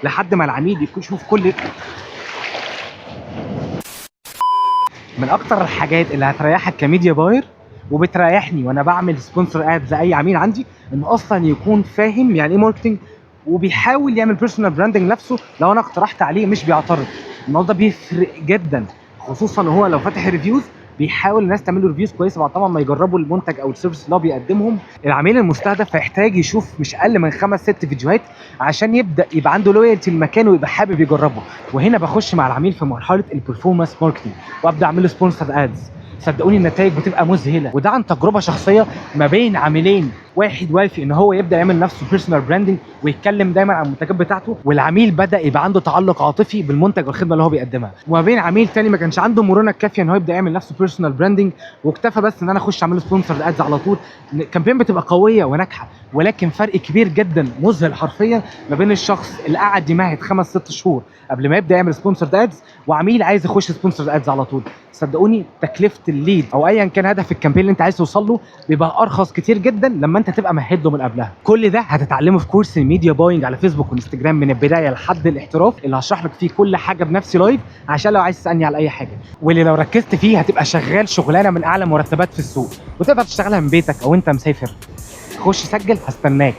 لحد ما العميل يكون يشوف كل. من اكتر الحاجات اللي هتريحك كميديا باير وبتريحني وانا بعمل سبونسر اد لاي عميل عندي، انه اصلا يكون فاهم يعني ايه ماركتنج وبيحاول يعمل بيرسونال براندنج نفسه. لو انا اقترحت عليه مش بيعترض، الموضوع ده بيفرق جدا، خصوصا هو لو فاتح ريفيوز بيحاول الناس تعمل له ريفيوز كويسه بعد طبعا ما يجربوا المنتج او السيرفيس اللي هو بيقدمهم. العميل المستهدف هيحتاج يشوف مش اقل من 5-6 فيديوهات عشان يبدا يبقى عنده لويالتي للمكان ويبقى حابب يجربه. وهنا بخش مع العميل في مرحله البرفورمانس ماركتنج وابدا اعمل له سبونسر ادز. صدقوني النتائج بتبقى مذهله، وده عن تجربه شخصيه ما بين عاملين، واحد وافق ان هو يبدا يعمل نفسه بيرسونال براندنج ويتكلم دايما عن المنتجات بتاعته، والعميل بدا يبقى عنده تعلق عاطفي بالمنتج والخدمه اللي هو بيقدمها. وما بين عميل تاني ما كانش عنده مرونه كافيه ان هو يبدا يعمل نفسه بيرسونال براندنج واكتفى بس ان انا اخش اعمل سبونسر ادز على طول. الكامبين بتبقى قويه وناجحه، ولكن فرق كبير جدا مذهل حرفيا ما بين الشخص اللي قعد يمهد 5-6 شهور قبل ما يبدا يعمل سبونسر ادز وعميل عايز يخش سبونسر ادز على طول. صدقوني تكلفه الليد او ايا كان هدف الكامبين اللي انت عايز توصل له بيبقى ارخص كتير جدا لما انت تبقى مهد له من قبلها. كل ده هتتعلمه في كورس الميديا باينج على فيسبوك وانستجرام من البدايه لحد الاحتراف، اللي هشرح لك فيه كل حاجه بنفسي لايف عشان لو عايز تسالني على اي حاجه، واللي لو ركزت فيه هتبقى شغال شغلانه من اعلى مرتبات في السوق وتقدر تشتغلها من بيتك او انت مسافر. خش سجل، هستناك.